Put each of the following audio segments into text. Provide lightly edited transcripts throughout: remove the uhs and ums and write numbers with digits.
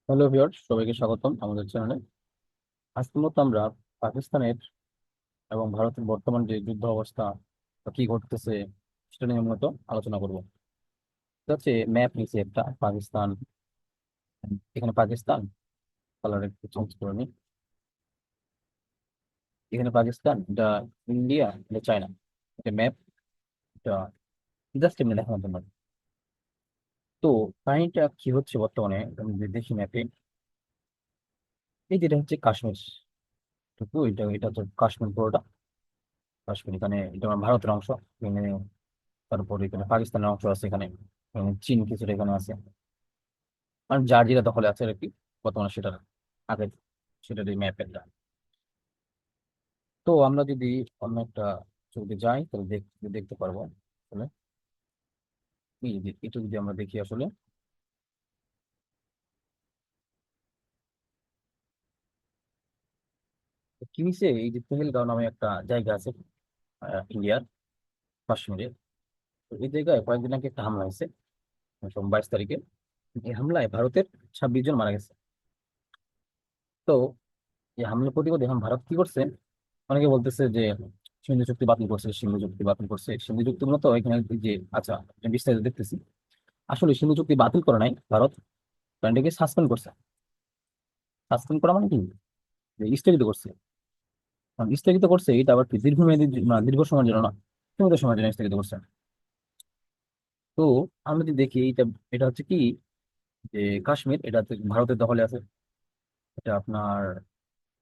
Hello viewers, সবাইকে স্বাগতম আমাদের চ্যানেলে। আজকের মতো আমরা পাকিস্তানের এবং ভারতের বর্তমান যে যুদ্ধ অবস্থা বা কি ঘটতেছে সেটা নিয়ে মূলত আলোচনা করব। এটা হচ্ছে ম্যাপ নিচে একটা পাকিস্তান। এখানে পাকিস্তান, কালার একটু চেঞ্জ করে নিই। এখানে পাকিস্তান, এটা ইন্ডিয়া, এটা চায়না। এটা ম্যাপ, এটা জাস্ট এমনি দেখানোর জন্য। তো কাহিনীটা কি হচ্ছে বর্তমানে আমি যদি দেখি ম্যাপে, এই যেটা হচ্ছে কাশ্মীর। টুকু এটা এটা তো কাশ্মীর পুরোটা। কাশ্মীর এখানে এটা আমার ভারতের অংশ। এখানে তারপরে এখানে পাকিস্তানের অংশ আছে, এখানে চীন কিছুটা এখানে আছে। আর যার যেটা দখলে আছে আর কি বর্তমানে সেটার আগে সেটার এই ম্যাপের। তো আমরা যদি অন্য একটা ছবিতে যাই তাহলে দেখতে পারবো আসলে এটা যদি আমরা দেখি আসলে কি হয়েছে। এই যে পেহেলগাঁও নামে একটা জায়গা আছে ইন্ডিয়ার কাশ্মীরে। তো এই জায়গায় কয়েকদিন আগে একটা হামলা হয়েছে, 22 তারিখে। এই হামলায় ভারতের 26 জন মারা গেছে। তো এই হামলার প্রতিবাদে এখন ভারত কি করছে, অনেকে বলতেছে যে সিন্ধু চুক্তি বাতিল করছে, সিন্ধু চুক্তি বাতিল করছে। সিন্ধু চুক্তি মূলত এখানে এই যে আচ্ছা আমি বিস্তারিত দেখতেছি। আসলে সিন্ধু চুক্তি বাতিল করে নাই ভারত, কারণ এটাকে সাসপেন্ড করছে। সাসপেন্ড করা মানে কি, যে স্থগিত করছে। কারণ স্থগিত করছে এটা আবার কি দীর্ঘমেয়াদী, মানে দীর্ঘ সময়ের জন্য না, সীমিত সময়ের জন্য স্থগিত করছে। তো আমরা যদি দেখি এটা, এটা হচ্ছে কি, যে কাশ্মীর এটা হচ্ছে ভারতের দখলে আছে। এটা আপনার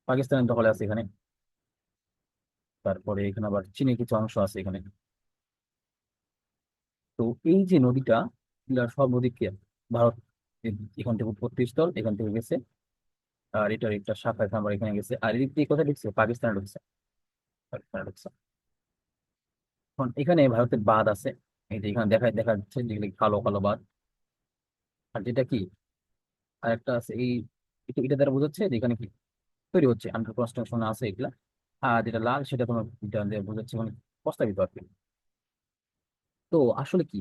পাকিস্তানের দখলে আছে এখানে। তারপরে এখানে আবার চীনের কিছু অংশ আছে এখানে। তো এই যে নদীটা, এগুলা সব নদীকে ভারত এখান থেকে উৎপত্তি স্থল, এখান থেকে গেছে। আর এটার একটা শাখা এখানে আবার এখানে গেছে, আর এদিক দিয়ে কোথায় ঢুকছে, পাকিস্তানে ঢুকছে। পাকিস্তানে ঢুকছে। এখন এখানে ভারতের বাঁধ আছে। এই যে এখানে দেখা যাচ্ছে যেগুলি কালো কালো বাঁধ। আর যেটা কি, আর একটা আছে এই, এটা দ্বারা বোঝাচ্ছে যে এখানে কি তৈরি হচ্ছে, আন্ডার কনস্ট্রাকশন আছে এগুলা। আর যেটা লাল সেটা কোনো, এটা দিয়ে বোঝাচ্ছে মানে প্রস্তাবিত আর কি। তো আসলে কি,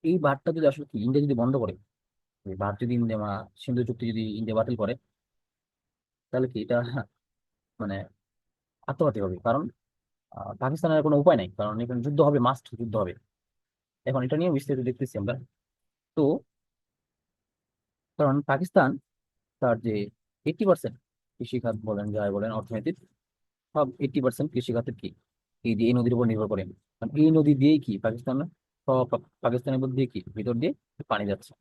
এই বাঁধটা যদি আসলে কি ইন্ডিয়া যদি বন্ধ করে, এই বাঁধ যদি ইন্ডিয়া সিন্ধু চুক্তি যদি ইন্ডিয়া বাতিল করে, তাহলে কি এটা মানে আত্মঘাতী হবে। কারণ পাকিস্তানের আর কোনো উপায় নাই, কারণ এখানে যুদ্ধ হবে, মাস্ট যুদ্ধ হবে। এখন এটা নিয়ে বিস্তারিত দেখতেছি আমরা। তো কারণ পাকিস্তান তার যে 80% কৃষিখাত বলেন যাই বলেন অর্থনীতির, সব 80% কৃষিখাতের কি এই যে এই নদীর উপর নির্ভর করে। কারণ এই নদী দিয়েই কি পাকিস্তান, সব পাকিস্তানের মধ্যে দিয়ে কি ভিতর দিয়ে পানি যাচ্ছে।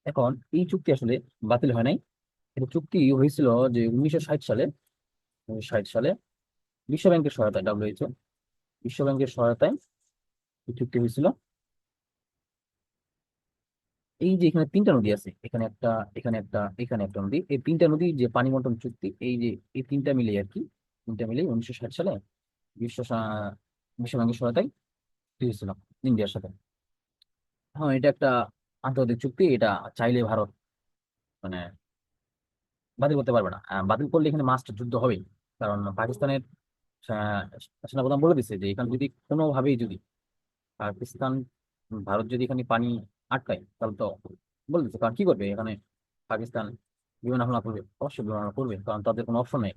এখন এই চুক্তি আসলে বাতিল হয় নাই। এটা চুক্তি হয়েছিল যে 1960 সালে। 1960 সালে বিশ্ব ব্যাংকের সহায়তায়, WHO বিশ্ব ব্যাংকের সহায়তায় এই চুক্তি হয়েছিল। এই যে এখানে তিনটা নদী আছে, এখানে একটা, এখানে একটা, এখানে একটা নদী, এই তিনটা নদী যে পানি বন্টন চুক্তি, এই যে এই তিনটা মিলে আর কি, তিনটা মিলে 1960 সালে বিশ্ব বিশ্ব ব্যাংকের সহায়তায় হয়েছিল ইন্ডিয়ার সাথে। হ্যাঁ, এটা একটা আন্তর্জাতিক চুক্তি। এটা চাইলে ভারত মানে বাতিল করতে পারবে না। বাতিল করলে এখানে মাস্ট যুদ্ধ হবেই। কারণ পাকিস্তানের আহ, সেনাপ্রধান বলে দিচ্ছে যে এখানে যদি কোনোভাবেই যদি পাকিস্তান, ভারত যদি এখানে পানি আটকায় তাহলে তো বলে দিচ্ছে। কারণ কি করবে এখানে পাকিস্তান, বিমান হামলা করবে, অবশ্যই বিমান হামলা করবে, কারণ তাদের কোনো অপশন নেই।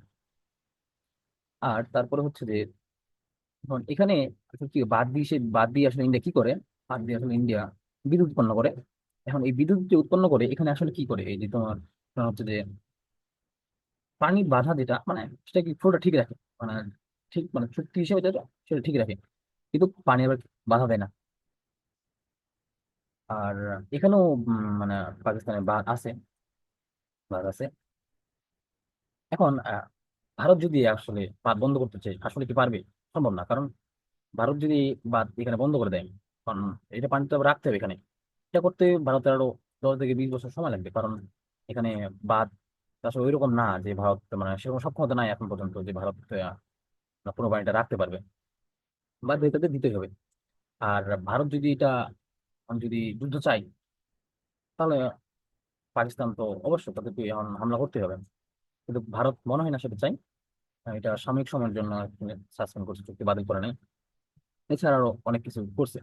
আর তারপরে হচ্ছে যে এখন এখানে আসলে কি বাদ দিয়ে আসলে ইন্ডিয়া কি করে, বাদ দিয়ে আসলে ইন্ডিয়া বিদ্যুৎ উৎপন্ন করে। এখন এই বিদ্যুৎ যে উৎপন্ন করে এখানে আসলে কি করে, এই যে তোমার তোমার হচ্ছে যে পানির বাধা যেটা মানে সেটা কি ফ্লোটা ঠিক রাখে, মানে ঠিক মানে চুক্তি হিসেবে যেটা সেটা ঠিক রাখে, কিন্তু পানি আবার বাধা দেয় না। আর এখানেও মানে পাকিস্তানের বাঁধ আছে। এখন ভারত যদি আসলে বাঁধ বন্ধ করতে চায় আসলে কি পারবে? সম্ভব না। কারণ ভারত যদি বাঁধ এখানে বন্ধ করে দেয়, কারণ এটা পানি তো আবার রাখতে হবে এখানে। এটা করতে ভারতের আরো 10 থেকে 20 বছর সময় লাগবে। কারণ এখানে বাঁধ আসলে ওইরকম না যে ভারত মানে সেরকম সক্ষমতা নাই এখন পর্যন্ত যে ভারত পুরো পানিটা রাখতে পারবে। বাঁধ ভেতরে দিতেই হবে। আর ভারত যদি এটা যদি যুদ্ধ চাই, তাহলে পাকিস্তান তো অবশ্যই তাদেরকে এখন হামলা করতে হবে। কিন্তু ভারত মনে হয় না সেটা চাই। এটা সাময়িক সময়ের জন্য সাসপেন্ড করছে, চুক্তি বাতিল করে নাই। এছাড়া আরো অনেক কিছু করছে।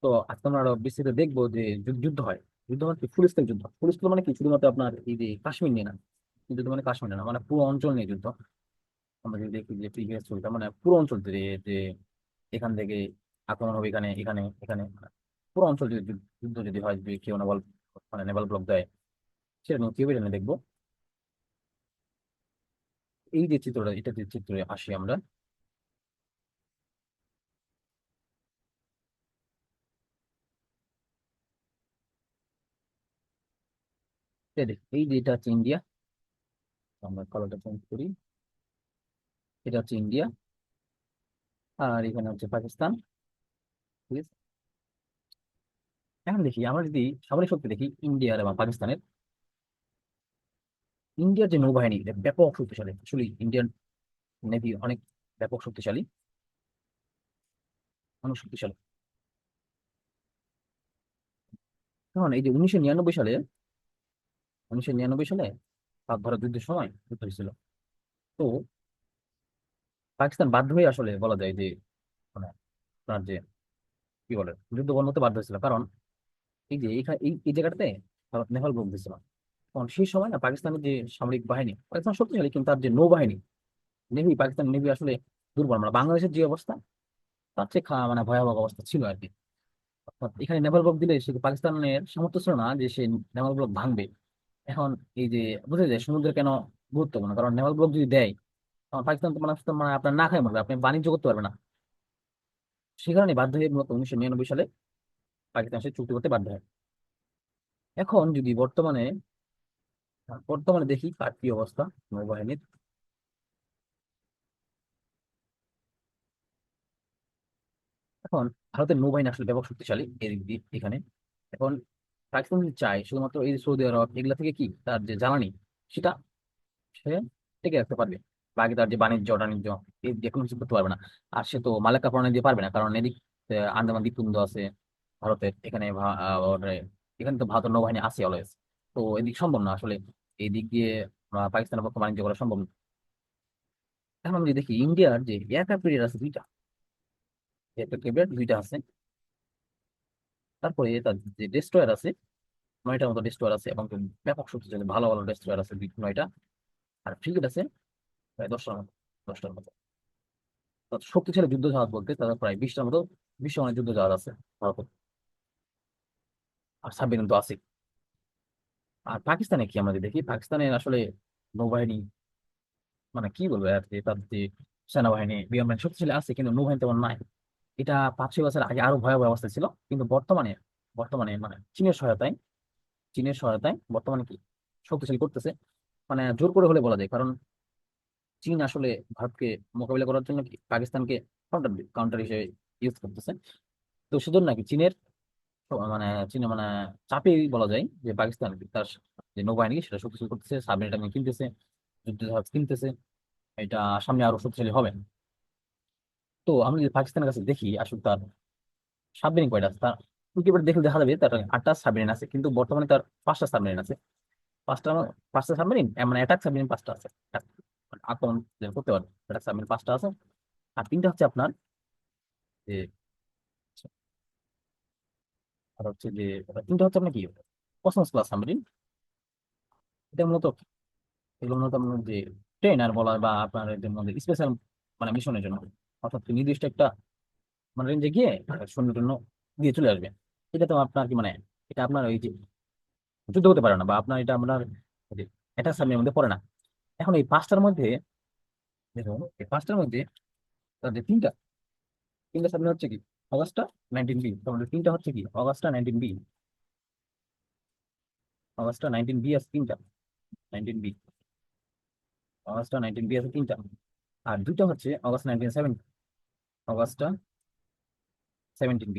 তো আজকে আমরা আরো বিস্তৃত দেখবো যে যদি যুদ্ধ হয় যুদ্ধ মানে ফুল স্কেল যুদ্ধ, ফুল স্কেল মানে কি শুধুমাত্র আপনার এই যে কাশ্মীর নিয়ে না, যুদ্ধ মানে কাশ্মীর না, মানে পুরো অঞ্চল নিয়ে যুদ্ধ। আমরা যদি দেখি যে প্রিভিয়াস ছবিটা, মানে পুরো অঞ্চল জুড়ে, যে এখান থেকে আক্রমণ হবে, এখানে এখানে এখানে, মানে পুরো অঞ্চল যদি যুদ্ধ যদি হয়, যদি কেউ নেভাল মানে নেভাল ব্লক দেয়, সেটা নিয়ে কিভাবে জানে দেখবো। এই যে চিত্রটা, এটা যে চিত্রে আসি আমরা, এই যে এটা হচ্ছে ইন্ডিয়া, আমরা কালারটা চেঞ্জ করি, এটা হচ্ছে ইন্ডিয়া, আর এখানে হচ্ছে পাকিস্তান। ঠিক আছে, এখন দেখি আমরা যদি সামরিক শক্তি দেখি ইন্ডিয়ার এবং পাকিস্তানের, ইন্ডিয়ার যে নৌবাহিনী এটা ব্যাপক শক্তিশালী, আসলে ইন্ডিয়ান নেভি অনেক ব্যাপক শক্তিশালী, অনেক শক্তিশালী। এখন এই যে 1999 সালে, 1999 সালে পাক ভারত যুদ্ধের সময় যুদ্ধ হয়েছিল। তো পাকিস্তান বাধ্য হয়ে আসলে বলা যায় যে, মানে আপনার যে কি বলে, যুদ্ধ বন্ধ হতে বাধ্য হয়েছিল, কারণ এই যে এখানে এই জায়গাটাতে ভারত নেভাল গ্রুপ দিছিল। কারণ সেই সময় না পাকিস্তানের যে সামরিক বাহিনী, পাকিস্তান শক্তিশালী কিন্তু তার যে নৌবাহিনী, নেভি, পাকিস্তান নেভি আসলে দুর্বল, মানে বাংলাদেশের যে অবস্থা তার চেয়ে মানে ভয়াবহ অবস্থা ছিল আর কি। অর্থাৎ এখানে নেভাল ব্লক দিলে সে পাকিস্তানের সামর্থ্য ছিল না যে সে নেভাল ব্লক ভাঙবে। এখন এই যে বুঝে যায় সমুদ্র কেন গুরুত্বপূর্ণ, কারণ নেভাল ব্লক যদি দেয় তখন পাকিস্তান তো মানে আপনার না খায় মরবে, আপনি বাণিজ্য করতে পারবে না। সে কারণে বাধ্য হয়ে মূলত 1999 সালে পাকিস্তান সে চুক্তি করতে বাধ্য হয়। এখন যদি বর্তমানে, বর্তমানে দেখি কার কি অবস্থা নৌবাহিনীর। এখন ভারতের নৌবাহিনী আসলে ব্যাপক শক্তিশালী এদিক দিয়ে এখানে। এখন পাকিস্তান যদি চায় শুধুমাত্র এই যে সৌদি আরব এগুলা থেকে কি তার যে জ্বালানি, সেটা সে টিকে রাখতে পারবে, বাকি তার যে বাণিজ্য টাণিজ্য এই যে কোনো কিছু করতে পারবে না। আর সে তো মালাক্কা প্রণয় দিয়ে পারবে না, কারণ এদিক আন্দামান দ্বীপপুঞ্জ আছে ভারতের, এখানে ওর, এখানে তো ভারতের নৌবাহিনী আছে অলওয়েজ। তো এদিক সম্ভব না আসলে, এই দিক দিয়ে পাকিস্তানের পক্ষে বাণিজ্য করা সম্ভব না। এখন আমি যদি দেখি ইন্ডিয়ার যে এয়ারক্রাফট ক্যারিয়ার আছে দুইটা, এয়ারক্রাফট ক্যারিয়ার দুইটা আছে, তারপরে তার যে ডেস্ট্রয়ার আছে 9টার মতো ডেস্ট্রয়ার আছে, এবং ব্যাপক শক্তিশালী ভালো ভালো ডেস্ট্রয়ার আছে 9টা, আর ফ্রিগেট আছে প্রায় 10টার মতো, 10টার মতো। তো শক্তিশালী যুদ্ধ জাহাজ বলতে তাদের প্রায় 20টার মতো বিশ্বমানের যুদ্ধ জাহাজ আছে ভারতের, আর সাবমেরিন তো আছে। আর পাকিস্তানে কি আমরা যদি দেখি, পাকিস্তানের আসলে নৌবাহিনী, মানে কি বলবো আর কি, তাদের যে সেনাবাহিনী বিমান বাহিনী শক্তিশালী আছে, কিন্তু নৌবাহিনী তেমন নাই। এটা 5-6 বছর আগে আরো ভয়াবহ অবস্থা ছিল, কিন্তু বর্তমানে, বর্তমানে মানে চীনের সহায়তায়, চীনের সহায়তায় বর্তমানে কি শক্তিশালী করতেছে, মানে জোর করে হলে বলা যায়। কারণ চীন আসলে ভারতকে মোকাবিলা করার জন্য কি পাকিস্তানকে কাউন্টার কাউন্টার হিসেবে ইউজ করতেছে। তো সেজন্য নাকি চীনের মানে চীনের মানে চাপেই বলা যায় যে পাকিস্তান তার যে নৌবাহিনী সেটা শক্তিশালী করতেছে, সাবমেরিন কিনতেছে, যুদ্ধ জাহাজ কিনতেছে, এটা সামনে আরো শক্তিশালী হবে। তো আমরা যদি পাকিস্তানের কাছে দেখি আসলে তার সাবমেরিন কয়টা আছে, তার উইকিপিডিয়া দেখলে দেখা যাবে তার 8টা সাবমেরিন আছে, কিন্তু বর্তমানে তার 5টা সাবমেরিন আছে। পাঁচটা, 5টা সাবমেরিন মানে অ্যাটাক সাবমেরিন 5টা আছে, মানে আক্রমণ যে করতে পারবে অ্যাটাক সাবমেরিন 5টা আছে। আর 3টা হচ্ছে আপনার যে, আর হচ্ছে যে 3টা হচ্ছে আপনার কি কসমস ক্লাস সাবমেরিন। এটা মূলত, এগুলো মূলত আপনার যে ট্রেনার বলা হয় বা আপনার এদের মধ্যে স্পেশাল মানে মিশনের জন্য, অর্থাৎ নির্দিষ্ট একটা মানে রেঞ্জে গিয়ে সৈন্য টন্য দিয়ে চলে আসবে। এটা তো আপনার কি মানে, এটা আপনার ওই যে যুদ্ধ হতে পারে না, বা আপনার এটা আপনার অ্যাটাক সাবমেরিনের মধ্যে পড়ে না। এখন এই 5টার মধ্যে দেখুন, এই 5টার মধ্যে তাদের তিনটা, তিনটা সাবমেরিন হচ্ছে কি অগাস্টা 19B, তাহলে 3টা হচ্ছে কি অগাস্টা 19B, অগাস্টা 19B আছে 3টা, 19B, অগাস্টা 19B আছে 3টা। আর 2টা হচ্ছে অগাস্ট 1970, অগাস্টা 17B।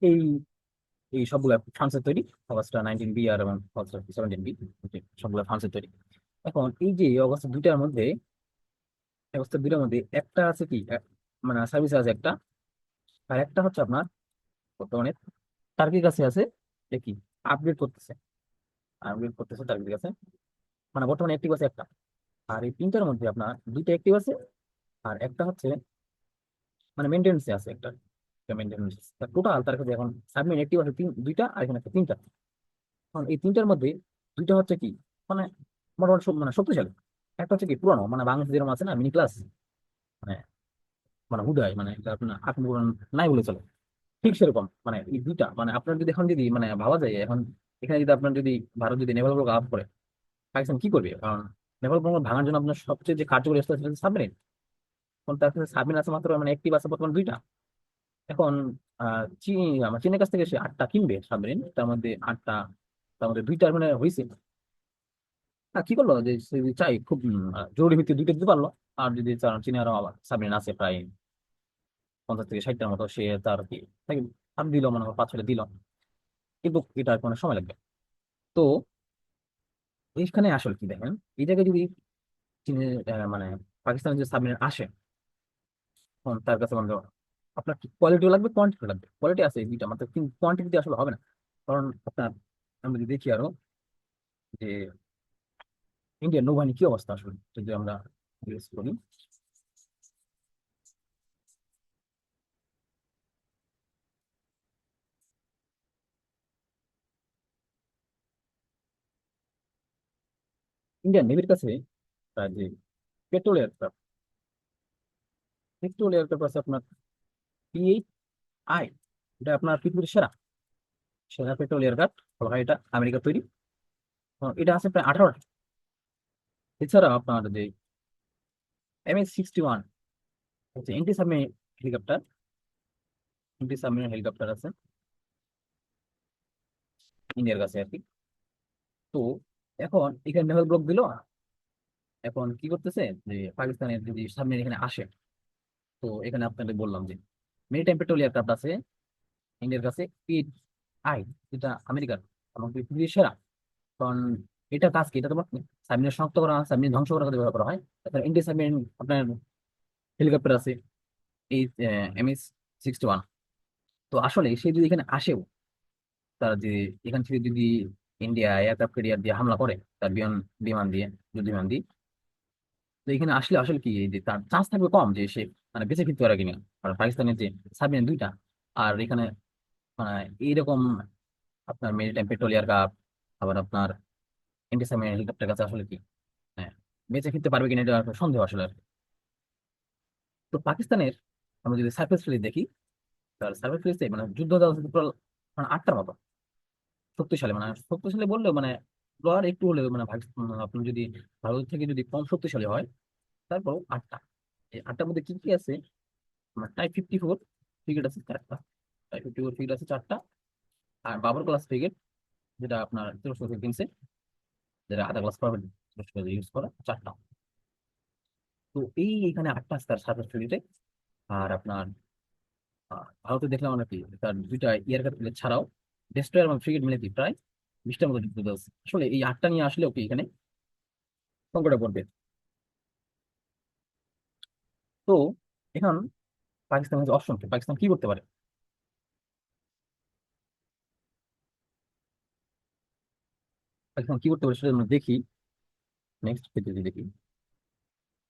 এই এই সবগুলো ফ্রান্সের তৈরি, অগাস্টা 19B আর এবং অগাস্টা 17B, সবগুলো ফ্রান্সের তৈরি। এখন এই যে অগাস্টা 2টার মধ্যে, অগাস্টা 2টার মধ্যে একটা আছে কি মানে সার্ভিস আছে একটা, আর একটা হচ্ছে আপনার বর্তমানে টার্কির কাছে আছে, এটা কি আপগ্রেড করতেছে, আপগ্রেড করতেছে টার্কির কাছে, মানে বর্তমানে অ্যাক্টিভ আছে একটা। আর এই 3টার মধ্যে আপনার 2টা অ্যাক্টিভ আছে, আর একটা হচ্ছে মানে মেনটেন্সে আছে একটা, টোটাল তার কাছে এখন সাবমেরিন একটি আছে দুইটা, আর এখানে একটা তিনটা। এখন এই তিনটার মধ্যে দুইটা হচ্ছে কি, মানে মোটামুটি মানে শক্তিশালী। একটা হচ্ছে কি পুরানো, মানে বাংলাদেশে যেরকম আছে না মিনি ক্লাস, মানে মানে হুদায়, মানে এটা আপনার আত্মপূরণ নাই বলে চলে। ঠিক সেরকম মানে এই দুইটা, মানে আপনার যদি এখন যদি মানে ভাবা যায় এখন, এখানে যদি আপনার যদি ভারত যদি নেভাল ব্লক আপ করে, পাকিস্তান কি করবে? কারণ নেভাল ব্লক ভাঙার জন্য আপনার সবচেয়ে যে কার্যকরী অস্ত্র আছে সাবমেরিন। এখন তার কাছে সাবমেরিন আছে মাত্র মানে একটি আছে বর্তমান দুইটা। এখন চীন, আমার চীনের কাছ থেকে সে 8টা কিনবে সাবমেরিন, তার মধ্যে 8টা, তার মধ্যে দুইটা মানে হয়েছে। কি করলো যে সে যদি চাই খুব জরুরি ভিত্তিতে দুইটা দিতে পারলো। আর যদি চীনে আরো আবার সাবমেরিন আছে প্রায় 50 থেকে 60টার মতো, সে তার কি তাকে আর দিল, মনে হয় 5-6টা দিল। কিন্তু এটা আর কোনো সময় লাগবে। তো এইখানে আসলে কি দেখেন, এই জায়গায় যদি চীনে মানে পাকিস্তানের যে সাবমেরিন আসে, তখন তার কাছে বন্ধ, আপনার কি কোয়ালিটিও লাগবে কোয়ান্টিটি লাগবে। কোয়ালিটি আছে এই দুইটা মাত্র, কিন্তু কোয়ান্টিটি আসলে হবে না। কারণ আপনার আমরা যদি দেখি আরো যে ইন্ডিয়ান নৌবাহিনী কি অবস্থা আসলে, যদি আমরা জিজ্ঞেস করি। ইন্ডিয়ান নেভির কাছে যে পেট্রোল এয়ারক্রাফট, পেট্রোল এয়ারক্রাফট আছে আপনার P8I। এটা আপনার পৃথিবীর সেরা সেরা পেট্রোল এয়ারক্রাফট বলা হয়, এটা আমেরিকার তৈরি। এটা আছে প্রায় 18টা। এছাড়া আপনার যে MS-61 হচ্ছে anti submarine helicopter, anti submarine helicopter আছে ইন্ডিয়ার কাছে আর কি। তো এখন এখানে নেভাল ব্লক দিল। এখন কি করতেছে যে পাকিস্তানের যদি সাবমেরিন এখানে আসে, তো এখানে আপনাদের বললাম যে মেরিটাইম পেট্রোল এয়ারক্রাফট আছে ইন্ডিয়ার কাছে P8I, যেটা আমেরিকার এবং পৃথিবীর সেরা। কারণ এটা কাজ কি, এটা তোমার সাবমেরিন শনাক্ত করা, সাবমেরিন ধ্বংস করার কাজে ব্যবহার করা হয়। তারপরে ইন্ডিয়া সাবমেরিন আপনার হেলিকপ্টার আছে এই MS-61। তো আসলে সে যদি এখানে আসেও, তারা যে এখান থেকে যদি ইন্ডিয়া এয়ারক্রাফট ক্যারিয়ার দিয়ে হামলা করে, তার বিমান বিমান দিয়ে, যুদ্ধ বিমান দিয়ে, তো এখানে আসলে আসলে কি এই যে তার চান্স থাকবে কম যে সে মানে বেঁচে ফিরতে পারে কিনা। কারণ পাকিস্তানের যে সাবমেরিন দুইটা, আর এখানে মানে এইরকম আপনার মেরিটাইম পেট্রোল এয়ারক্রাফট, আবার আপনার এন্টি সাবমেরিন হেলিকপ্টার কাছে আসলে কি হ্যাঁ বেঁচে ফিরতে পারবে কিনা, এটা একটা সন্দেহ আসলে আর কি। তো পাকিস্তানের আমরা যদি সার্ফেস ফ্লিট দেখি, তার সার্ফেস ফ্লিটে মানে যুদ্ধ জাহাজ টোটাল মানে 8টার মতো। শক্তিশালী মানে শক্তিশালী বললেও মানে আর একটু হলেও মানে আপনি যদি ভারত থেকে যদি কম শক্তিশালী হয়, তারপর 8টা। এই 8টার মধ্যে কি কি আছে, আমার Type 54 ফ্রিগেট আছে 4টা, Type 54 ফ্রিগেট আছে 4টা, আর বাবর ক্লাস ফ্রিগেট, যেটা আপনার তুরস্ক থেকে কিনছে, যেটা আধা ক্লাস পাবেন তুরস্ক ইউজ করা 4টা। তো এই এখানে 8টা আছে তার সার্ফেস ফ্লিটে। আর আপনার ভারতে দেখলাম আমরা কি তার দুইটা এয়ারক্রাফট ছাড়াও ডেস্ট্রয়ার এবং ফ্রিগেট মিলে কি প্রায় 20টার মতো যুদ্ধ আছে। আসলে এই 8টা নিয়ে আসলে ওকে এখানে সংকটে পড়বে। তো এখন পাকিস্তান হচ্ছে অপশন কি, পাকিস্তান কি করতে পারে? পাকিস্তান কি করতে পারে সেটা আমরা দেখি, নেক্সট পেজে যদি দেখি।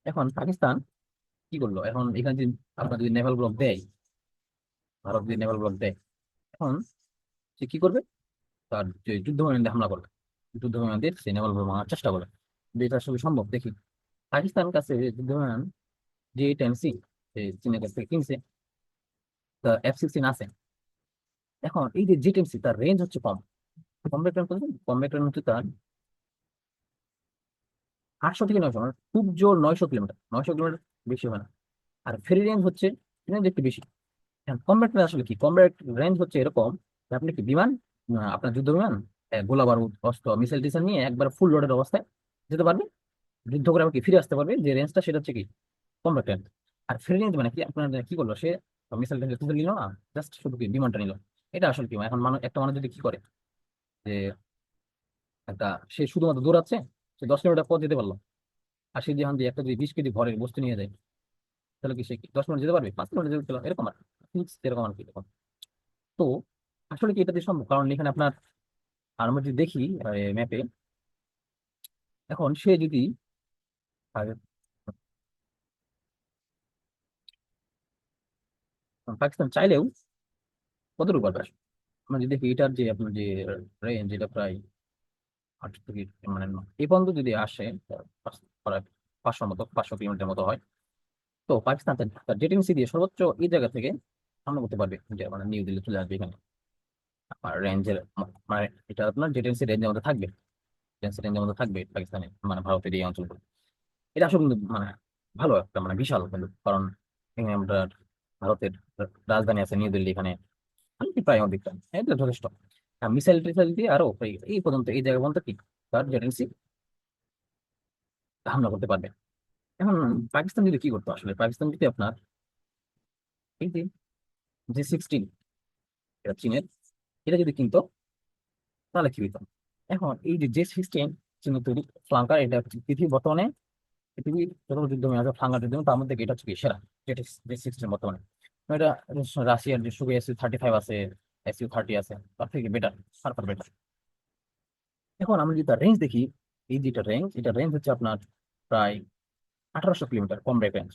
এখন পাকিস্তান কি করলো, এখন এখানে যদি আপনার যদি নেভাল ব্লক দেয়, ভারত যদি নেভাল ব্লক দেয়, এখন সে কি করবে, তার যে যুদ্ধ বিমান দিয়ে হামলা করবে, যুদ্ধ বিমান দিয়ে সে নেভাল ব্লক ভাঙার চেষ্টা করবে। কিন্তু এটা আসলে সম্ভব দেখি। পাকিস্তানের কাছে যুদ্ধ বিমান J-10C চীনের কাছ থেকে কিনছে, তা F-16 আছে। এখন এই যে J-10C তার রেঞ্জ হচ্ছে কম, কমব্যাট রেঞ্জ কত, কমব্যাট রেঞ্জ হচ্ছে তার 800 থেকে 900, মানে খুব জোর 900 কিলোমিটার, 900 কিলোমিটার বেশি হয় না। আর ফেরি রেঞ্জ হচ্ছে রেঞ্জ একটু বেশি। কমব্যাট রেঞ্জ আসলে কি, কমব্যাট রেঞ্জ হচ্ছে এরকম যে আপনি কি বিমান, আপনার যুদ্ধ বিমান গোলা বারুদ অস্ত্র মিসাইল টিসাইল নিয়ে একবার ফুল লোডেড অবস্থায় যেতে পারবে, যুদ্ধ করে আবার কি ফিরে আসতে পারবে, যে রেঞ্জটা সেটা হচ্ছে কি কমব্যাট রেঞ্জ। আর ফ্রি রেঞ্জ মানে কি, আপনার কি করলো সে মিসাইল টিসাইল তুলে নিল না, জাস্ট শুধু কি বিমানটা নিল। এটা আসলে কি, এখন মানুষ একটা মানুষ যদি কি করে যে একটা, সে শুধুমাত্র দৌড়াচ্ছে, সে 10 কিলোমিটার পথ যেতে পারলো, আর সে যখন যে একটা যদি 20 কেজি ভরের বস্তু নিয়ে যায়, তাহলে কি সে কি 10 মিনিট যেতে পারবে, 5 মিনিট যেতে পারবে, এরকম আর ফিক্স এরকম আর কি এরকম। তো আসলে কি এটা দিয়ে সম্ভব, কারণ এখানে আপনার আর আমরা যদি দেখি ম্যাপে, এখন সে যদি আহ, পাকিস্তান চাইলেও কতটুকু পারবে আসলে? আমরা যদি দেখি এটার যে আপনার যে রেঞ্জ, এটা প্রায় 8 থেকে মানে এই পর্যন্ত যদি আসে, প্রায় 500 মতো 500 কিলোমিটার মতো হয়। তো পাকিস্তান তার জেটিএমসি দিয়ে সর্বোচ্চ এই জায়গা থেকে হামলা করতে পারবে, যে মানে নিউ দিল্লি চলে আসবে এখানে। আর রেঞ্জের মানে এটা আপনার জেটিএমসি রেঞ্জের মধ্যে থাকবে, জেটিএমসি রেঞ্জের মধ্যে থাকবে পাকিস্তানে, মানে ভারতের এই অঞ্চলগুলো। এটা আসলে কিন্তু মানে ভালো একটা মানে বিশাল কিন্তু, কারণ এখানে আমরা ভারতের রাজধানী আছে নিউ দিল্লি, এখানে প্রায় অধিকটা, এটা যথেষ্ট। আর মিসাইল টিসাইল দিয়ে আরো এই পর্যন্ত এই জায়গা পর্যন্ত কি তার জেটেন্সি হামলা করতে পারবে। এখন পাকিস্তান যদি কি করতো আসলে, পাকিস্তান যদি আপনার এই যে J-16, এটা চীনের, এটা যদি কিনতো তাহলে কি হইতো? এখন এই যে J-16 চীনের তৈরি ফ্লাঙ্কার, এটা হচ্ছে পৃথিবী বর্তমানে, পৃথিবীর যত যুদ্ধ বিমান আছে ফ্লাঙ্কার যুদ্ধ বিমান, তার মধ্যে এটা হচ্ছে কি সেরা, J-16 বর্তমানে। এটা রাশিয়ার যে সুখোই SU-35 আছে, SU-30 আছে, তার থেকে বেটার, ফার বেটার। এখন আমরা যদি তার রেঞ্জ দেখি, এই যেটা রেঞ্জ, এটা রেঞ্জ হচ্ছে আপনার প্রায় 1800 কিলোমিটার, কম রেঞ্জ।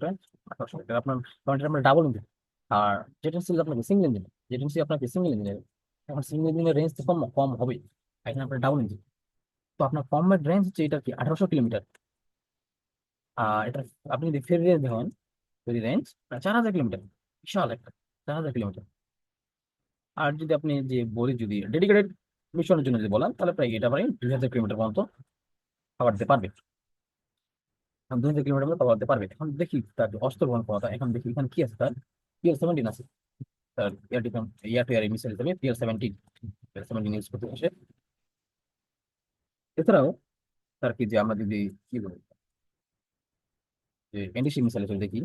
রেঞ্জ 1800 আপনার, কারণ এটা আমরা ডাবল ইঞ্জিন। আর জেটেন্সি আপনাকে সিঙ্গেল ইঞ্জিন, জেটেন্সি আপনাকে সিঙ্গেল ইঞ্জিন। এখন সিঙ্গেল ইঞ্জিনের রেঞ্জ তো কম কম হবে, এখানে আপনার ডাবল ইঞ্জিন। তো আপনার কমের রেঞ্জ হচ্ছে এটা কি 1800 কিলোমিটার। এটা আপনি যদি ফেরি রেঞ্জ দেখেন, ফেরি রেঞ্জ 4000 কিলোমিটার, বিশাল একটা, 4000 কিলোমিটার। আর যদি আপনি যে বলি যদি ডেডিকেটেড মিশনের জন্য যদি বলেন, তাহলে প্রায় এটা প্রায় 2000 কিলোমিটার পর্যন্ত খাবার দিতে পারবে। 2000 কিলোমিটার মতো কভার দিতে পারবে। এখন দেখি তার যে অস্ত্র বহন ক্ষমতা, এখন দেখি এখানে কি আছে তার। PL-17 আছে তার, air defence, air two air missile হিসেবে PL-17 ইউজ করতে আসে। এছাড়াও তার কি যে আমরা যদি কি বলি, যে এন্টিশিপ মিসাইল হিসেবে দেখি,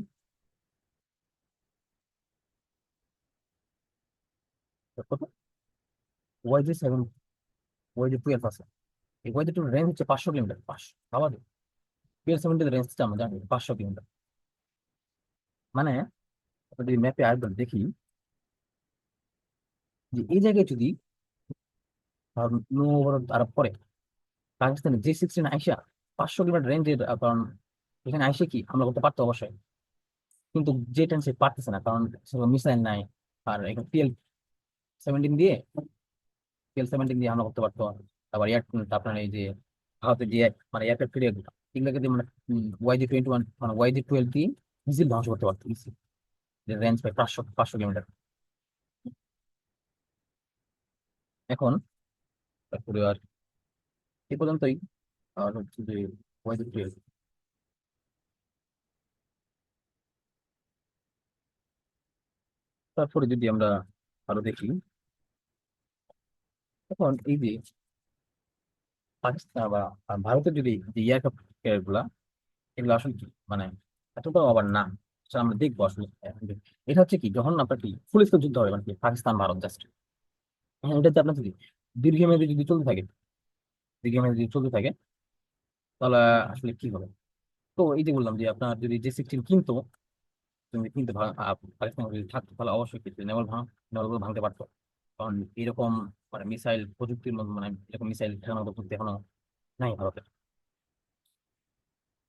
তার কত YJ-7, YJ-12 আছে। এই YJ-2 রেঞ্জ হচ্ছে 500 কিলোমিটার, 500 ভাবা যায়। PL-17 রেঞ্জ হচ্ছে আমরা জানি 500 কিলোমিটার। মানে আমরা যদি ম্যাপে আরেকবার দেখি, যে এই জায়গায় যদি নৌ অবরোধ আরোপ করে পাকিস্তানের J-16 আইসা 500 কিলোমিটার রেঞ্জের, কারণ এখানে আইসে কি হামলা করতে পারতো অবশ্যই, কিন্তু J-10 সে পারতেছে না, কারণ মিসাইল নাই। আর এখন PL-17 দিয়ে হামলা করতে পারতো। আবার আপনার এই যে ভারতের যে মানে এয়ারক্রাফট ক্যারিয়ার গুলো, এগুলোকে দিয়ে মানে YJ-21 মানে YJ-12 দিয়ে মিসাইল ধ্বংস করতে পারতো মিসাইল, রেঞ্জ প্রায় 500 500 কিলোমিটার। এখন তারপরে আর এই পর্যন্তই। আর হচ্ছে যে YJ-12, তারপরে যদি আমরা আরো দেখি, এখন এই যে পাকিস্তান বা ভারতের যদি যে এয়ারক্রাফট ক্যারিয়ার গুলা, এগুলো আসলে কি মানে এতটাও আবার না। আচ্ছা, আমরা দেখবো আসলে এখন এটা হচ্ছে কি, যখন আপনার কি ফুল স্কেল যুদ্ধ হবে মানে কি পাকিস্তান ভারত জাস্ট, হ্যাঁ এটাতে আপনার যদি দীর্ঘমেয়াদী যদি চলতে থাকে, দীর্ঘমেয়াদী যদি চলতে থাকে, তাহলে আসলে কি হবে? তো এই যে বললাম যে আপনার যদি J-16 কিনতো, তুমি কিন্তু পাকিস্তান যদি থাকতো, তাহলে অবশ্যই কিন্তু নেভাল গুলো ভাঙতে পারতো। কারণ এরকম মানে মিসাইল প্রযুক্তির মধ্যে, মানে এরকম মিসাইল ঠেকানোর মতো প্রযুক্তি এখনো নাই ভারতের।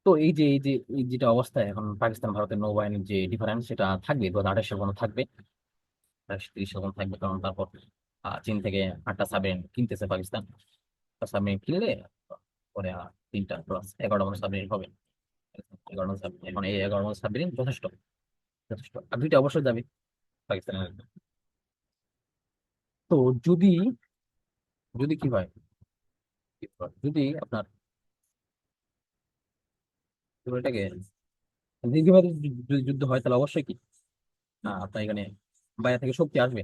তো এই যেটা অবস্থা এখন পাকিস্তান ভারতের নৌবাহিনীর যে ডিফারেন্স, সেটা থাকবে 2028 সাল পর্যন্ত থাকবে, 30 সাল পর্যন্ত থাকবে। কারণ তারপর চীন থেকে 8টা সাবমেরিন কিনতেছে পাকিস্তান। সাবমেরিন কিনলে পরে 3টা প্লাস 11টা মতো সাবমেরিন হবে। 11টা সাবমেরিন, এখন এই 11 মতো সাবমেরিন যথেষ্ট, যথেষ্ট। আর 2টা অবশ্যই যাবে পাকিস্তানের। তো যদি যদি কি হয়, যদি আপনার এটাকে দীর্ঘমেয়াদী যদি যুদ্ধ হয়, তাহলে অবশ্যই কি আপনার এখানে বাইরে থেকে শক্তি আসবে।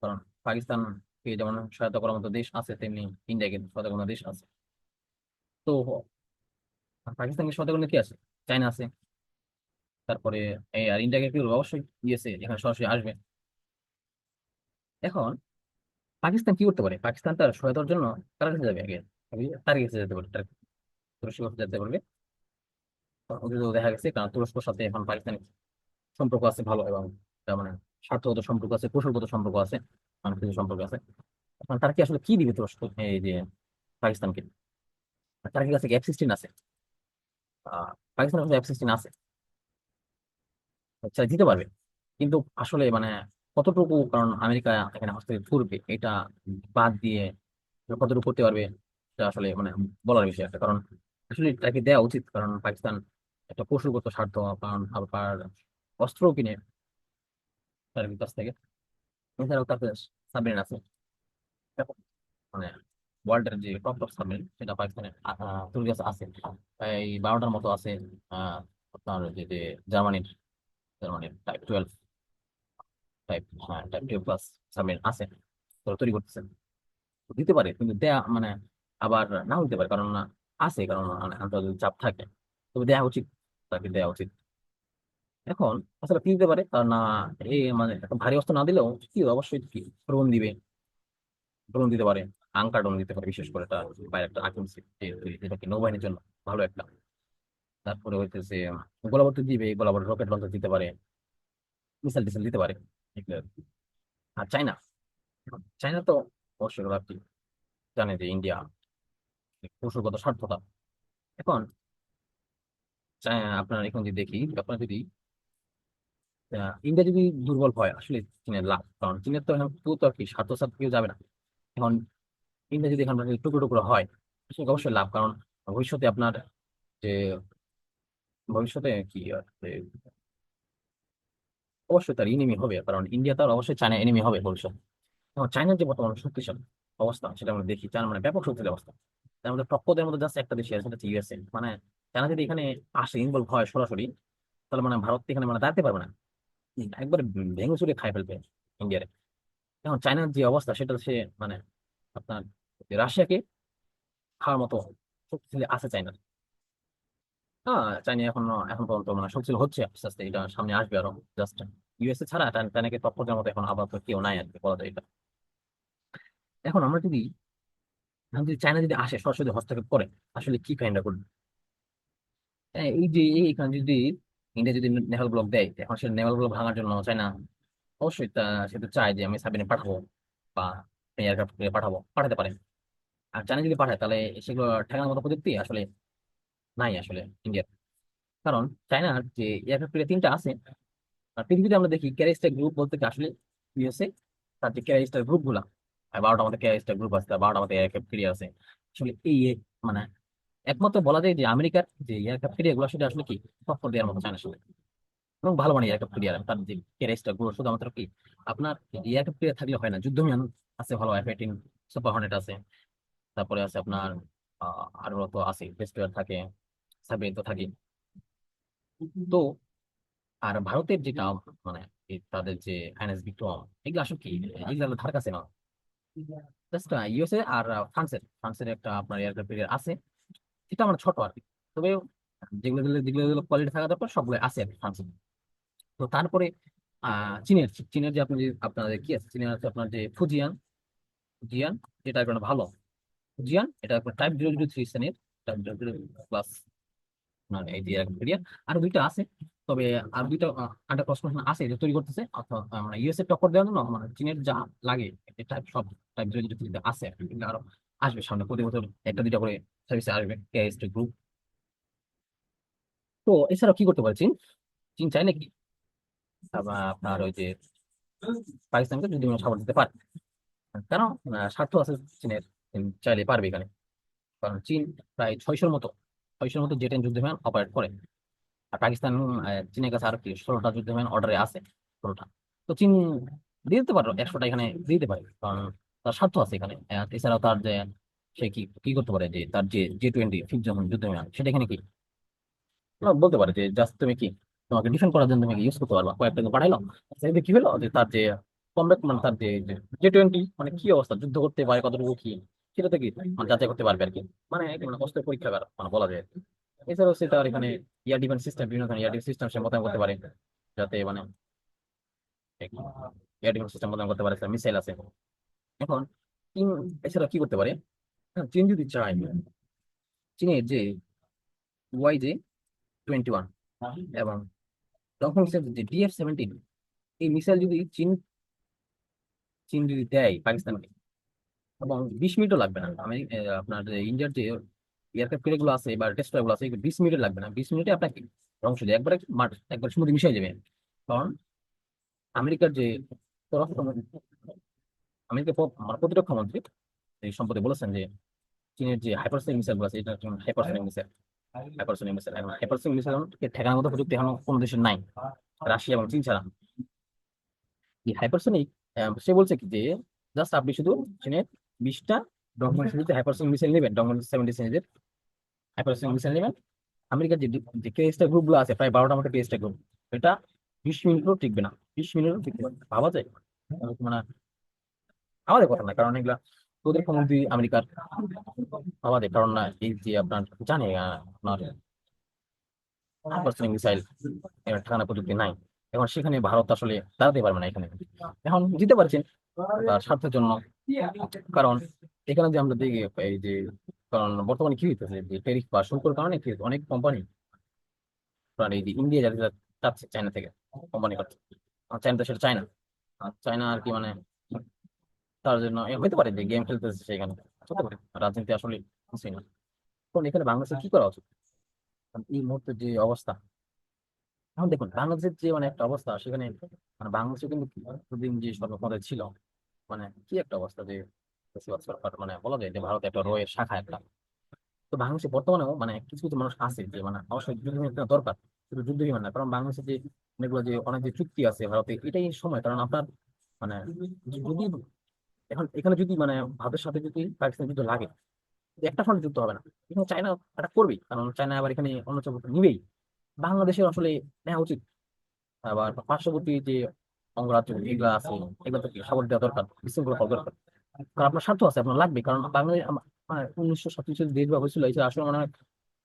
কারণ পাকিস্তানকে যেমন সহায়তা করার মতো দেশ আছে, তেমনি ইন্ডিয়াকে সহায়তা করার মতো দেশ আছে। তো পাকিস্তানকে সহায়তা করলে কি আছে, চায়না আছে। তারপরে আর ইন্ডিয়াকে কি করবে, অবশ্যই ইউএসএ এখানে সরাসরি আসবে। এখন পাকিস্তান কি করতে পারে, পাকিস্তান তার সহায়তার জন্য কার কাছে যাবে আগে? আগে তার কাছে যেতে পারে, তুরস্কের কাছে যেতে পারবে। ওদের তো দেখা গেছে, কারণ তুরস্কের সাথে এখন পাকিস্তানের সম্পর্ক আছে ভালো, এবং তার মানে স্বার্থগত সম্পর্ক আছে, কৌশলগত সম্পর্ক আছে, অনেক কিছু সম্পর্ক আছে। এখন তারা কি আসলে কি দিবে তুরস্ক এই যে পাকিস্তানকে? তার কি কাছে F-16 আছে? পাকিস্তানের কাছে F-16 আছে, আচ্ছা দিতে পারবে। কিন্তু আসলে মানে কতটুকু, কারণ আমেরিকা এখানে হস্তক্ষেপ করবে এটা বাদ দিয়ে কতটুকু করতে পারবে, এটা আসলে মানে বলার বিষয় একটা। কারণ আসলে তাকে দেওয়া উচিত, কারণ পাকিস্তান একটা কৌশলগত স্বার্থ, কারণ আবার অস্ত্রও কিনে তার কাছ থেকে। এছাড়াও তার সাবমেরিন আছে, ব্যাপক মানে ওয়ার্ল্ডের যে টপ টপ সাবমেরিন সেটা পাকিস্তানের তৈরি কাছে আছে, এই 12টার মতো আছে। আহ আপনার যে জার্মানির জার্মানির টাইপ 12, টাইপ 12 প্লাস সাবমেরিন আছে, তো তৈরি করতেছে। দিতে পারে কিন্তু দেয়া মানে আবার নাও দিতে পারে, কারণ আছে, কারণ আন্তর্জাতিক চাপ থাকে। তবে দেয়া উচিত, তাকে দেয়া উচিত। এখন আসলে কি দিতে পারে, কারণ না এই মানে একটা ভারী অস্ত্র না দিলেও কি অবশ্যই কি ড্রোন দিবে, ড্রোন দিতে পারে, আঙ্কার ড্রোন দিতে পারে, বিশেষ করে এটা বাইরে একটা আক্রমণ যেটা কি নৌবাহিনীর জন্য ভালো একটা। তারপরে হইতেছে গোলাবর্তী দিবে, গোলাবর্তী রকেট লঞ্চার দিতে পারে, মিসাইল টিসাইল দিতে পারে এগুলো আর কি। আর চায়না, চায়না তো অবশ্যই ওরা কি জানে যে ইন্ডিয়া কৌশলগত স্বার্থটা। এখন আপনার এখন যদি দেখি, আপনার যদি ইন্ডিয়া যদি দুর্বল হয় আসলে চীনের লাভ, কারণ চীনের তো এখন তো আর কি স্বার্থ স্বার্থ কেউ যাবে না। এখন ইন্ডিয়া যদি এখন টুকরো টুকরো হয় আসলে অবশ্যই লাভ, কারণ ভবিষ্যতে আপনার যে ভবিষ্যতে কি অবশ্যই তার এনিমি হবে, কারণ ইন্ডিয়া তার অবশ্যই চায়না এনিমি হবে ভবিষ্যতে। এখন চায়নার যে বর্তমান শক্তিশালী অবস্থা সেটা আমরা দেখি, চায়না মানে ব্যাপক শক্তিশালী অবস্থা। তার মধ্যে টক্করদের মধ্যে জাস্ট একটা দেশ আছে, সেটা হচ্ছে ইউএসএ। মানে চায়না যদি এখানে আসে, ইনভলভ হয় সরাসরি, তাহলে মানে ভারত এখানে মানে দাঁড়াতে পারবে না, একবার ভেঙে চুরে খাই ফেলবে ইন্ডিয়ার। এখন চায়নার যে অবস্থা সেটা সে মানে আপনার রাশিয়াকে খাওয়ার মতো শক্তিশালী আছে চায়না। হ্যাঁ, চাইনা এখন এখন পর্যন্ত মানে শক্তিশালী হচ্ছে, আস্তে আস্তে এটা সামনে আসবে আরো। জাস্ট ইউএসএ ছাড়া চায়নাকে টক্কর দেওয়ার মতো এখন আপাতত কেউ নাই আর কি, বলা যায় এটা। এখন আমরা যদি এখন যদি চায়না যদি আসে সরাসরি হস্তক্ষেপ করে, আসলে কি কাইন্ডা করবে? এই যে এইখানে যদি ইন্ডিয়া যদি নেভাল ব্লক দেয়, এখন সে নেভাল ব্লক ভাঙার জন্য চায়না অবশ্যই সে তো চায় যে আমি সাবমেরিন পাঠাবো বা এয়ারক্রাফট পাঠাবো, পাঠাতে পারে। আর চায়না যদি পাঠায় তাহলে সেগুলো ঠেকানোর মতো প্রযুক্তি আসলে নাই আসলে ইন্ডিয়ার। কারণ চায়নার যে এয়ারক্রাফট তিনটা আছে, আর পৃথিবীতে আমরা দেখি ক্যারিস্টার গ্রুপ বলতে কি আসলে ইউএসএ, তার যে ক্যারিস্টার গ্রুপ গুলা, আর 12টার মধ্যে ক্যারিস্টার গ্রুপ আছে, 12টার মধ্যে এয়ারক্রাফট ক্যারিয়ার আছে। আসলে এই মানে একমাত্র বলা যায় যে আমেরিকার যে এয়ারক্রাফট ক্যারিয়ার গুলো সেটা আসলে কি টক্কর দেওয়ার মতো চায়না আসলে, এবং ভালো মানে এয়ারক্রাফট ক্যারিয়ার তার যে ক্যারিস্টার গুলো শুধুমাত্র কি আপনার এয়ারক্রাফট ক্যারিয়ার থাকলে হয় না, যুদ্ধ বিমান আছে ভালো, F-18 সুপার হর্নেট আছে, তারপরে আছে আপনার আরো তো আছে, ডেস্ট্রয়ার থাকে, সাবমেরিন তো থাকে। তো আর ভারতের যেটা মানে তাদের যে আইএনএস বিক্রম, এগুলো আসলে কি এগুলো ধার কাছে না, জাস্ট ইউএসএ আর ফ্রান্সের একটা আপনার এয়ারক্রাফট ক্যারিয়ার আছে, সেটা আমার ছোট আর কি। তবে যেগুলো যেগুলো যেগুলো যেগুলো কোয়ালিটি থাকা দরকার সবগুলো আছে আর কি ফ্রান্সে। তো তারপরে চীনের চীনের যে আপনি আপনাদের কি আছে, চীনের আছে আপনার যে ফুজিয়ান, ফুজিয়ান যেটা একটা ভালো, ফুজিয়ান এটা টাইপ 003 শ্রেণীর, টাইপ 003 প্লাস মানে এই যে ক্যারিয়ার। আর দুইটা আছে, তবে আর দুইটা আন্ডার কনস্ট্রাকশন আছে, এটা তৈরি করতেছে। অর্থাৎ মানে ইউএস এর টক্কর দেওয়ার জন্য মানে চীনের যা লাগে এটা সব টাইপ 003 আছে আর কি। কিন্তু আরো আসবে সামনে, প্রতি বছর একটা দুইটা করে সার্ভিসে আসবে কেএসটি গ্রুপ। তো এছাড়াও কি করতে পারে চীন? চীন চাইলে কি আপনার ওই যে পাকিস্তানকে যদি সাপোর্ট দিতে পারে, কারণ স্বার্থ আছে চীনের। চীন চাইলে পারবে এখানে, কারণ চীন প্রায় 600-র মতো জেটেন যুদ্ধ বিমান অপারেট করে। আর পাকিস্তান চীনের কাছে আর কি 16টা যুদ্ধ বিমান অর্ডারে আছে, 16টা। তো চীন দিয়ে দিতে পারো, 100টা এখানে দিয়ে দিতে পারে, কারণ তার স্বার্থ আছে এখানে। এছাড়াও তার যে সে কি কি করতে পারে, যে তার যে J-20 ফিফথ যখন যুদ্ধ বিমান সেটা এখানে কি বলতে পারে যে জাস্ট তুমি কি তোমাকে ডিফেন্ড করার জন্য তুমি ইউজ করতে পারবা, কয়েকটা কিন্তু পাঠাইলো। আচ্ছা, এতে কি হলো যে তার যে কমব্যাট মানে তার যে J-20 মানে কি অবস্থা, যুদ্ধ করতে পারে কতটুকু কি, সেটা তো কি মানে যাচাই করতে পারবে আর কি। মানে কি মানে কষ্টের পরীক্ষাগার মানে বলা যায় আর কি। এছাড়াও সে তার এখানে এয়ার ডিফেন্স সিস্টেম, বিভিন্ন ধরনের এয়ার ডিফেন্স সিস্টেম সে মোতায়েন করতে পারে, যাতে মানে এয়ার ডিফেন্স সিস্টেম মোতায়েন করতে পারে, মিসাইল আছে। এখন চীন এছাড়া কি করতে পারে, হ্যাঁ, চীন যদি চায়, চীনের যে YJ-21 এবং তখন সে যে DF-17, এই মিসাইল যদি চীন চীন যদি দেয় পাকিস্তানকে, এবং 20 মিনিটও লাগবে না। আমি আপনার যে ইন্ডিয়ার যে এয়ারক্রাফট ক্যারিয়ার গুলো আছে বা টেস্টার গুলো আছে, 20 মিনিটে লাগবে না, 20 মিনিটে আপনাকে ধ্বংস দিয়ে একবারে একবার সমুদ্রে মিশে যাবে। কারণ আমেরিকার যে তো আমেরিকা মানে প্রতিরক্ষা মন্ত্রী এই সম্পর্কে বলেছেন যে চীনের যে হাইপারসোনিক মিসাইল গুলো আছে এটা হাইপারসোনিক মিসাইল, হাইপারসোনিক মিসাইল এখন হাইপারসোনিক মিসাইল ঠেকানোর মতো প্রযুক্তি এখন কোনো দেশের নাই, রাশিয়া এবং চীন ছাড়া। এই হাইপারসোনিক সে বলছে কি যে জাস্ট আপনি শুধু চীনের 20টা ডগমেন্ট সিরিজের হাইপারসোনিক মিসাইল নেবেন, ডগমেন্ট 70 সিরিজের হাইপারসোনিক মিসাইল নেবেন। আমেরিকার যে যে কেএসটা গ্রুপ গুলো আছে প্রায় 12টার মতো কেএসটা গ্রুপ, এটা 20 মিনিটও টিকবে না, 20 মিনিটও টিকবে না, ভাবা যায়? মানে আমাদের কথা না, কারণ এগুলা প্রতিরক্ষা মন্ত্রী আমেরিকার আমাদের, কারণ না এই যে আপনার জানে আপনার হাইপারসোনিক মিসাইল ঠেকানো প্রযুক্তি নাই। এখন সেখানে ভারত আসলে দাঁড়াতে পারবে না এখানে। এখন জিতে পারছেন তার স্বার্থের জন্য, কারণ এখানে যে আমরা দেখি এই যে, কারণ বর্তমানে কি হইতেছে যে ট্যারিফ বা শুল্কের কারণে কি হচ্ছে, অনেক কোম্পানি আপনার এই যে ইন্ডিয়া যাতে চাচ্ছে চায়না থেকে কোম্পানি করছে, আর চায়না তো সেটা চায় না। আর চায়না আর কি মানে তার জন্য হইতে পারে যে গেম খেলতেছে সেখানে, হতে পারে রাজনীতি আসলে কিছুই না। এখন এখানে বাংলাদেশে কি করা উচিত? কারণ এই মুহূর্তে যে অবস্থা, এখন দেখুন বাংলাদেশের যে মানে একটা অবস্থা সেখানে, মানে বাংলাদেশে কিন্তু এতদিন যে সর্বক্ষমতায় ছিল, মানে কি একটা অবস্থা যে ফ্যাসিবাদ সরকার, মানে বলা যায় যে ভারত একটা রয়ের শাখা একটা। তো বাংলাদেশে বর্তমানেও মানে কিছু কিছু মানুষ আছে যে মানে অবশ্যই যুদ্ধ বিমান একটা দরকার, শুধু যুদ্ধ বিমান না, কারণ বাংলাদেশে যে অনেকগুলো যে অনেক যে চুক্তি আছে ভারতে, এটাই সময়, কারণ আপনার মানে যদি এখন এখানে যদি মানে ভারতের সাথে যদি পাকিস্তান যুদ্ধ লাগে, একটা ফ্রন্ট যুদ্ধ হবে না, এখানে চায়না এটা করবেই, কারণ চায়না আবার এখানে অন্য নিবেই। বাংলাদেশের আসলে নেওয়া উচিত, আবার পার্শ্ববর্তী যে অঙ্গরাজ্য এগুলা আছে, এগুলো থেকে সাপোর্ট দেওয়া দরকার, বিশৃঙ্খলা করা দরকার। কারণ আপনার স্বার্থ আছে, আপনার লাগবে, কারণ বাংলাদেশ 1947 দেশ ভাগ হয়েছিল, এই যে আসলে মানে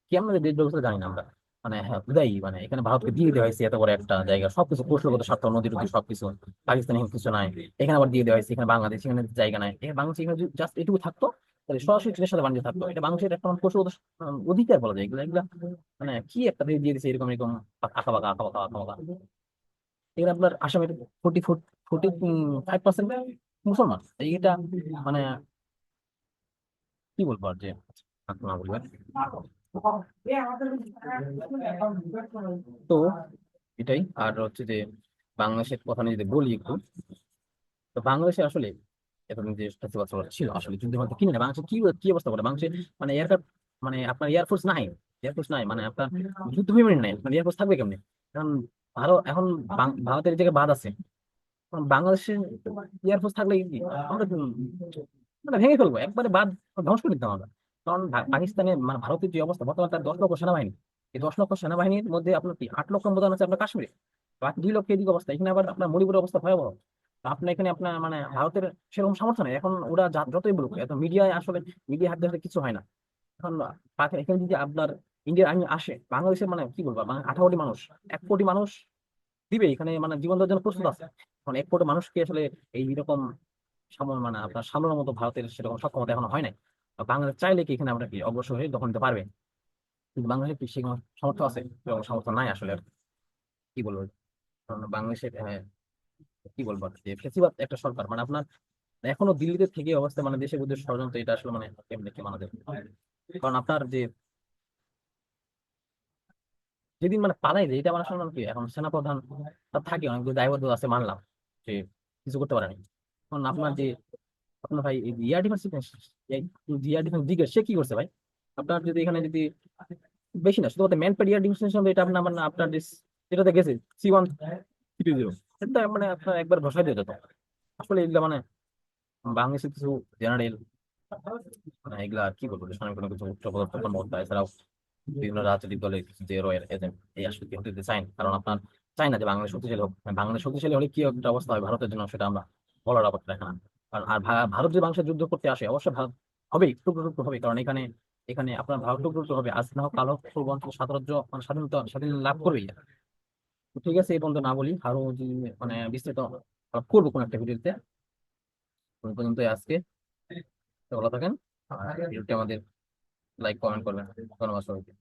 কি আমরা দেশ ব্যবস্থা জানি না আমরা, মানে হ্যাঁ বিদায়ী মানে এখানে ভারতকে দিয়ে দেওয়া হয়েছে এত বড় একটা জায়গা, সবকিছু কৌশলগত স্বার্থ, নদী নদী সবকিছু, পাকিস্তান এখানে কিছু নাই, এখানে আবার দিয়ে দেওয়া হয়েছে, এখানে বাংলাদেশ এখানে জায়গা নাই, এখানে বাংলাদেশ এখানে জাস্ট এটুকু থাকতো, তাহলে সরাসরি চীনের সাথে বাণিজ্য থাকতো, এটা বাংলাদেশের একটা কৌশলগত অধিকার বলা যায়। এগুলা এগুলা মানে কি একটা দিয়ে দিয়ে দিচ্ছে এরকম এরকম আঁকা বাঁকা আঁকা বাঁকা আঁকা বাঁকা। এখানে আপনার আসামের 45% মুসলমান, এইটা মানে কি বলবো আর যে না বলবেন। তো এটাই, আর হচ্ছে যে বাংলাদেশের কথা নিয়ে যদি বলি একটু, তো বাংলাদেশে আসলে এতদিন যে ফেস্টিভ্যাল ছিল আসলে যুদ্ধের মধ্যে কিনে না, বাংলাদেশে কি কি অবস্থা করে বাংলাদেশে, মানে এয়ারক্রাফট, মানে আপনার এয়ারফোর্স নাই, এয়ারফোর্স নাই, মানে আপনার যুদ্ধ বিমান নাই, মানে এয়ারফোর্স থাকবে কেমনে? কারণ ভারত এখন ভারতের জায়গায় বাদ আছে, কারণ বাংলাদেশের এয়ারফোর্স থাকলে কি আমরা মানে ভেঙে ফেলবো একবারে, বাদ ধ্বংস করে দিতাম আমরা। কারণ পাকিস্তানের মানে ভারতের যে অবস্থা বর্তমানে, তার 10 লক্ষ সেনাবাহিনী, এই 10 লক্ষ সেনাবাহিনীর মধ্যে আপনার কি 8 লক্ষ প্রধান আছে আপনার কাশ্মীরে, বাকি 2 লক্ষ এদিকে অবস্থা, এখানে আবার আপনার মণিপুরের অবস্থা ভয়াবহ। তো আপনার এখানে আপনার মানে ভারতের সেরকম সামর্থ্য নেই এখন, ওরা যতই বলুক, এত মিডিয়ায় আসলে মিডিয়া হাত ধরে কিছু হয় না। এখন এখানে যদি আপনার ইন্ডিয়ার আর্মি আসে, বাংলাদেশের মানে কি বলবো, মানে 18 কোটি মানুষ, 1 কোটি মানুষ দিবে এখানে, মানে জীবন দেওয়ার জন্য প্রস্তুত আছে। এখন 1 কোটি মানুষকে আসলে এইরকম মানে আপনার সামলানোর মতো ভারতের সেরকম সক্ষমতা এখনো হয় নাই। আর বাংলাদেশ চাইলে কি এখানে আমরা কি অগ্রসর হয়ে দখল নিতে পারবে, কিন্তু বাংলাদেশের কি সেরকম সামর্থ্য আছে? সেরকম সামর্থ্য নাই আসলে আর কি বলবো। কারণ বাংলাদেশের কি বলবো আর, যে ফেসিবাদ একটা সরকার, মানে আপনার এখনো দিল্লিতে থেকে অবস্থা, মানে দেশের বিরুদ্ধে ষড়যন্ত্র, এটা আসলে মানে কেমনে কি মানা যায়? কারণ আপনার যে যেদিন মানে পালাই যায়, এটা মানে শুনলাম কি এখন সেনাপ্রধান তার থাকে অনেকগুলো দায়বদ্ধ আছে, মানলাম যে কিছু করতে পারেনি। এখন আপনার যে আপনার ভাই এই এয়ার ডিফেন্স, এয়ার ডিফেন্স দিকে সে কি করছে ভাই? আপনার যদি এখানে যদি বেশি না, শুধুমাত্র ম্যান পার এয়ার ডিফেন্স এটা আপনার মানে আপনার যে যেটাতে গেছে C-130, এটা মানে আপনার একবার বসাই দিয়ে যেত আসলে। এগুলা মানে বাংলাদেশের কিছু জেনারেল মানে এগুলা আর কি বলবো, সামনে কোনো কিছু উচ্চপদস্থ কর্মকর্তা, এছাড়াও বিভিন্ন রাজনৈতিক দলের কিছু যে রয়ের এজেন্ট, এই আসলে কি হতে দিতে চায় না। কারণ আপনার চাই না যে বাংলাদেশ শক্তিশালী হোক, মানে বাংলাদেশ শক্তিশালী হলে কি একটা অবস্থা হয় ভারতের জন্য, সেটা আমরা বলার অপেক্ষা রাখে না। কারণ আর ভারত যে বাংলাদেশের যুদ্ধ করতে আসে, অবশ্যই ভারত হবে টুকরো টুকরো হবে, কারণ এখানে এখানে আপনার ভারত টুকরো টুকরো হবে, আজ না হোক কাল হোক পূর্বাঞ্চল সাম্রাজ্য মানে স্বাধীন লাভ করবেই। তো ঠিক আছে, এই পর্যন্ত না বলি, আরো যে মানে বিস্তারিত আলাপ করবো কোন একটা ভিডিওতে। ওই পর্যন্তই আজকে, তো ভালো থাকেন, আর ভিডিওটি আমাদের লাইক কমেন্ট করবেন। ধন্যবাদ সবাইকে।